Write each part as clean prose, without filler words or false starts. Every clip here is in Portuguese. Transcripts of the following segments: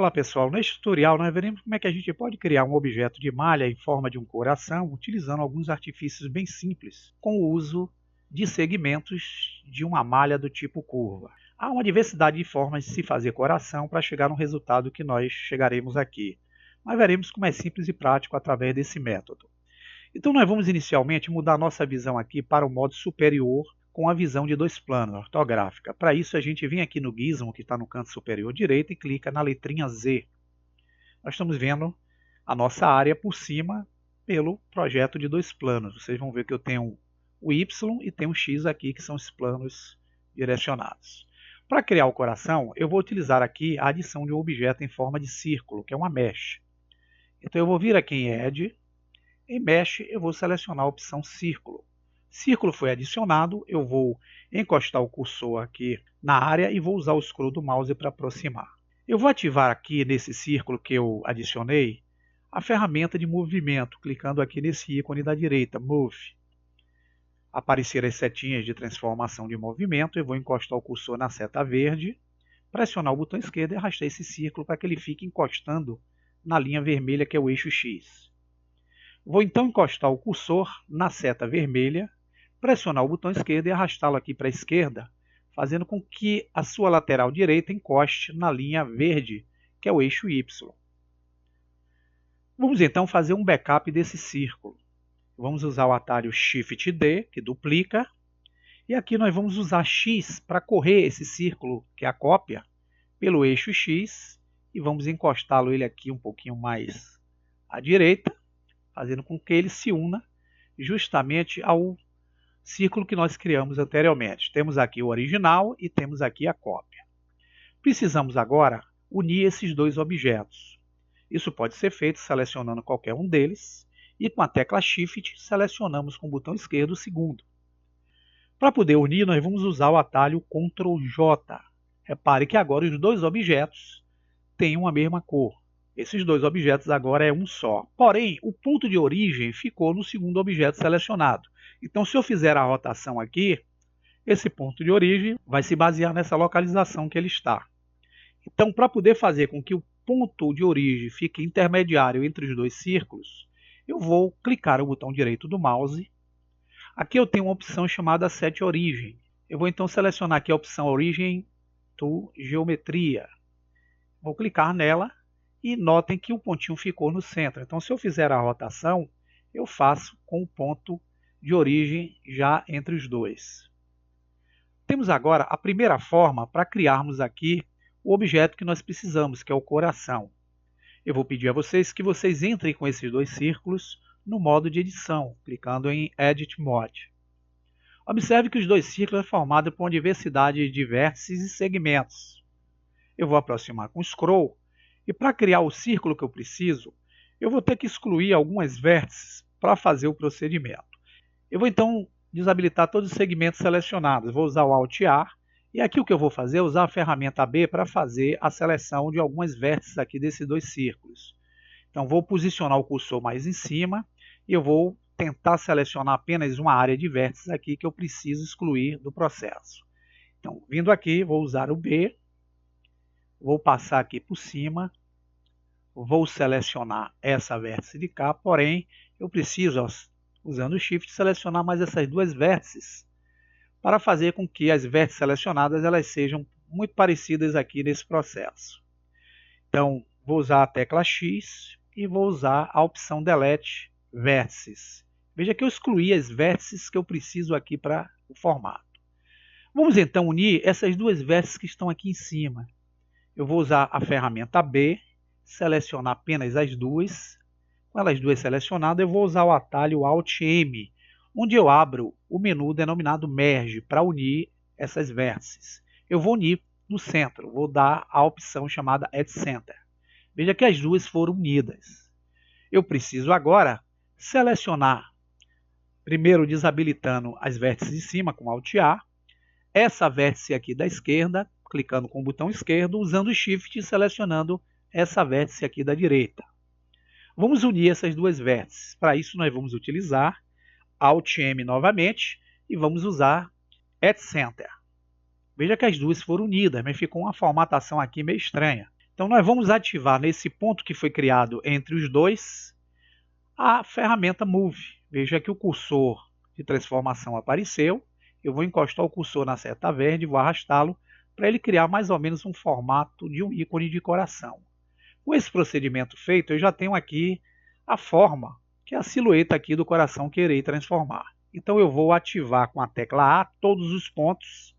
Olá pessoal, neste tutorial nós veremos como é que a gente pode criar um objeto de malha em forma de um coração utilizando alguns artifícios bem simples, com o uso de segmentos de uma malha do tipo curva. Há uma diversidade de formas de se fazer coração para chegar no resultado que nós chegaremos aqui, mas veremos como é simples e prático através desse método. Então nós vamos inicialmente mudar nossa visão aqui para o modo superior, com a visão de dois planos, ortográfica. Para isso a gente vem aqui no gizmo, que está no canto superior direito, e clica na letrinha Z. Nós estamos vendo a nossa área por cima pelo projeto de dois planos. Vocês vão ver que eu tenho o Y e tenho o X aqui, que são os planos direcionados. Para criar o coração, eu vou utilizar aqui a adição de um objeto em forma de círculo, que é uma mesh. Então eu vou vir aqui em Add, em Mesh eu vou selecionar a opção Círculo. Círculo foi adicionado, eu vou encostar o cursor aqui na área e vou usar o scroll do mouse para aproximar. Eu vou ativar aqui nesse círculo que eu adicionei a ferramenta de movimento, clicando aqui nesse ícone da direita, Move. Aparecer as setinhas de transformação de movimento, eu vou encostar o cursor na seta verde, pressionar o botão esquerdo e arrastar esse círculo para que ele fique encostando na linha vermelha que é o eixo X. Vou então encostar o cursor na seta vermelha, pressionar o botão esquerdo e arrastá-lo aqui para a esquerda, fazendo com que a sua lateral direita encoste na linha verde, que é o eixo Y. Vamos então fazer um backup desse círculo. Vamos usar o atalho Shift D, que duplica, e aqui nós vamos usar X para correr esse círculo, que é a cópia, pelo eixo X, e vamos encostá-lo ele aqui um pouquinho mais à direita, fazendo com que ele se una justamente ao círculo que nós criamos anteriormente. Temos aqui o original e temos aqui a cópia. Precisamos agora unir esses dois objetos. Isso pode ser feito selecionando qualquer um deles e com a tecla Shift selecionamos com o botão esquerdo o segundo. Para poder unir, nós vamos usar o atalho Ctrl J. Repare que agora os dois objetos têm uma mesma cor. Esses dois objetos agora é um só. Porém, o ponto de origem ficou no segundo objeto selecionado. Então, se eu fizer a rotação aqui, esse ponto de origem vai se basear nessa localização que ele está. Então, para poder fazer com que o ponto de origem fique intermediário entre os dois círculos, eu vou clicar no botão direito do mouse. Aqui eu tenho uma opção chamada Set Origem. Eu vou então selecionar aqui a opção Origin to Geometria. Vou clicar nela. E notem que o pontinho ficou no centro. Então, se eu fizer a rotação, eu faço com o ponto de origem já entre os dois. Temos agora a primeira forma para criarmos aqui o objeto que nós precisamos, que é o coração. Eu vou pedir a vocês que vocês entrem com esses dois círculos no modo de edição, clicando em Edit Mode. Observe que os dois círculos são formados por uma diversidade de vértices e segmentos. Eu vou aproximar com o scroll. E para criar o círculo que eu preciso, eu vou ter que excluir algumas vértices para fazer o procedimento. Eu vou então desabilitar todos os segmentos selecionados. Vou usar o Alt A. E aqui o que eu vou fazer é usar a ferramenta B para fazer a seleção de algumas vértices aqui desses dois círculos. Então vou posicionar o cursor mais em cima e eu vou tentar selecionar apenas uma área de vértices aqui que eu preciso excluir do processo. Então, vindo aqui, vou usar o B. Vou passar aqui por cima, vou selecionar essa vértice de cá, porém eu preciso, usando o Shift, selecionar mais essas duas vértices para fazer com que as vértices selecionadas elas sejam muito parecidas aqui nesse processo. Então, vou usar a tecla X e vou usar a opção Delete Vértices. Veja que eu excluí as vértices que eu preciso aqui para o formato. Vamos então unir essas duas vértices que estão aqui em cima. Eu vou usar a ferramenta B, selecionar apenas as duas. Com elas duas selecionadas, eu vou usar o atalho Alt M, onde eu abro o menu denominado Merge para unir essas vértices. Eu vou unir no centro, vou dar a opção chamada Add Center. Veja que as duas foram unidas. Eu preciso agora selecionar, primeiro desabilitando as vértices de cima com Alt A, essa vértice aqui da esquerda, clicando com o botão esquerdo, usando o Shift e selecionando essa vértice aqui da direita. Vamos unir essas duas vértices. Para isso nós vamos utilizar Alt M novamente e vamos usar Add Center. Veja que as duas foram unidas, mas ficou uma formatação aqui meio estranha. Então nós vamos ativar nesse ponto que foi criado entre os dois a ferramenta Move. Veja que o cursor de transformação apareceu. Eu vou encostar o cursor na seta verde e vou arrastá-lo para ele criar mais ou menos um formato de um ícone de coração. Com esse procedimento feito, eu já tenho aqui a forma, que é a silhueta aqui do coração que irei transformar. Então eu vou ativar com a tecla A todos os pontos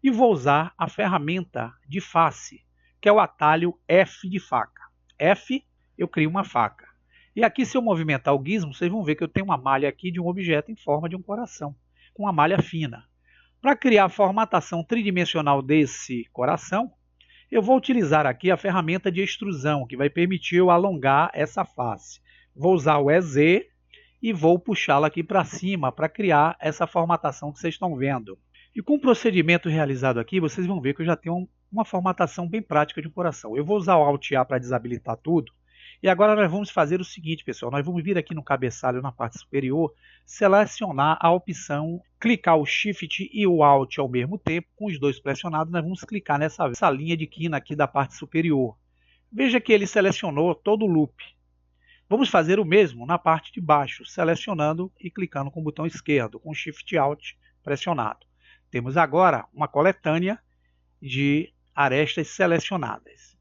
e vou usar a ferramenta de face, que é o atalho F de faca. F, eu crio uma faca. E aqui, se eu movimentar o gizmo, vocês vão ver que eu tenho uma malha aqui de um objeto em forma de um coração, com uma malha fina. Para criar a formatação tridimensional desse coração, eu vou utilizar aqui a ferramenta de extrusão, que vai permitir eu alongar essa face. Vou usar o EZ e vou puxá-la aqui para cima para criar essa formatação que vocês estão vendo. E com o procedimento realizado aqui, vocês vão ver que eu já tenho uma formatação bem prática de um coração. Eu vou usar o Alt A para desabilitar tudo. E agora nós vamos fazer o seguinte, pessoal. Nós vamos vir aqui no cabeçalho, na parte superior, selecionar a opção, clicar o Shift e o Alt ao mesmo tempo. Com os dois pressionados, nós vamos clicar nessa linha de quina aqui da parte superior. Veja que ele selecionou todo o loop. Vamos fazer o mesmo na parte de baixo, selecionando e clicando com o botão esquerdo, com Shift Alt pressionado. Temos agora uma coletânea de arestas selecionadas.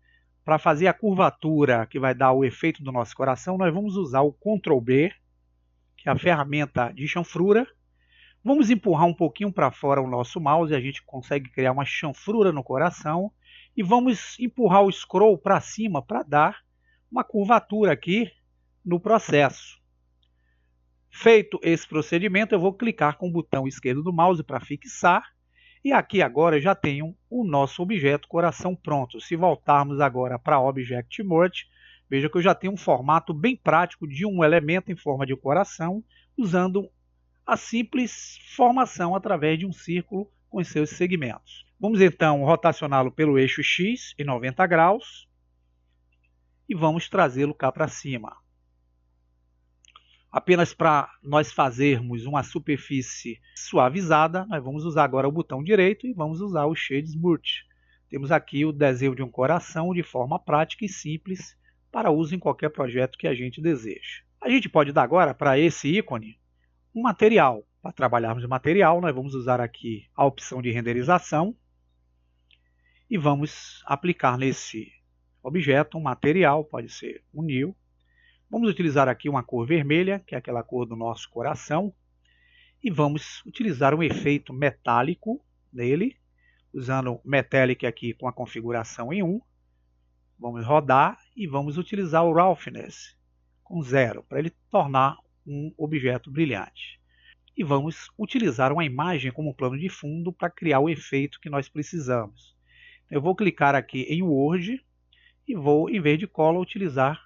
Para fazer a curvatura que vai dar o efeito do nosso coração, nós vamos usar o Ctrl B, que é a ferramenta de chanfrura. Vamos empurrar um pouquinho para fora o nosso mouse e a gente consegue criar uma chanfrura no coração. E vamos empurrar o scroll para cima para dar uma curvatura aqui no processo. Feito esse procedimento, eu vou clicar com o botão esquerdo do mouse para fixar. E aqui agora já tenho o nosso objeto coração pronto. Se voltarmos agora para Object Mode, veja que eu já tenho um formato bem prático de um elemento em forma de coração, usando a simples formação através de um círculo com os seus segmentos. Vamos então rotacioná-lo pelo eixo X em 90 graus e vamos trazê-lo cá para cima. Apenas para nós fazermos uma superfície suavizada, nós vamos usar agora o botão direito e vamos usar o Shade Smooth. Temos aqui o desenho de um coração de forma prática e simples para uso em qualquer projeto que a gente deseje. A gente pode dar agora para esse ícone um material. Para trabalharmos o material, nós vamos usar aqui a opção de renderização e vamos aplicar nesse objeto um material, pode ser um New. Vamos utilizar aqui uma cor vermelha, que é aquela cor do nosso coração, e vamos utilizar um efeito metálico nele, usando Metallic aqui com a configuração em 1. Vamos rodar e vamos utilizar o Roughness com 0, para ele tornar um objeto brilhante. E vamos utilizar uma imagem como plano de fundo para criar o efeito que nós precisamos. Eu vou clicar aqui em Word e vou, em vez de cola, utilizar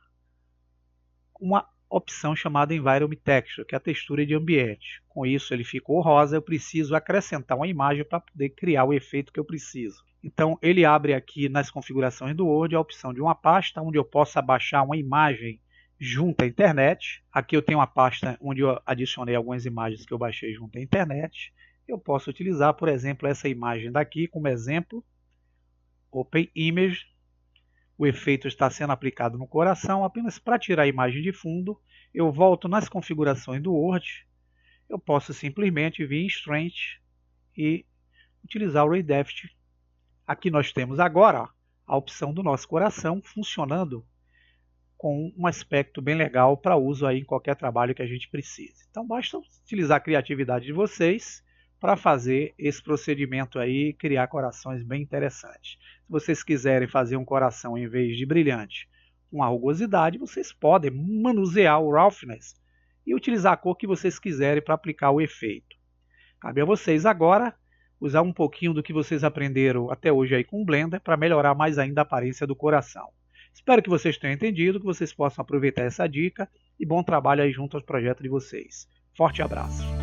uma opção chamada Environment Texture, que é a textura de ambiente. Com isso ele ficou rosa, eu preciso acrescentar uma imagem para poder criar o efeito que eu preciso. Então ele abre aqui nas configurações do Word a opção de uma pasta onde eu possa baixar uma imagem junto à internet. Aqui eu tenho uma pasta onde eu adicionei algumas imagens que eu baixei junto à internet. Eu posso utilizar, por exemplo, essa imagem daqui como exemplo, Open Image. O efeito está sendo aplicado no coração. Apenas para tirar a imagem de fundo, eu volto nas configurações do Word. Eu posso simplesmente vir em Strength e utilizar o Ray Depth. Aqui nós temos agora a opção do nosso coração funcionando com um aspecto bem legal para uso aí em qualquer trabalho que a gente precise. Então basta utilizar a criatividade de vocês para fazer esse procedimento aí e criar corações bem interessantes. Se vocês quiserem fazer um coração em vez de brilhante com a rugosidade, vocês podem manusear o Roughness e utilizar a cor que vocês quiserem para aplicar o efeito. Cabe a vocês agora usar um pouquinho do que vocês aprenderam até hoje aí com o Blender para melhorar mais ainda a aparência do coração. Espero que vocês tenham entendido, que vocês possam aproveitar essa dica e bom trabalho aí junto aos projetos de vocês. Forte abraço!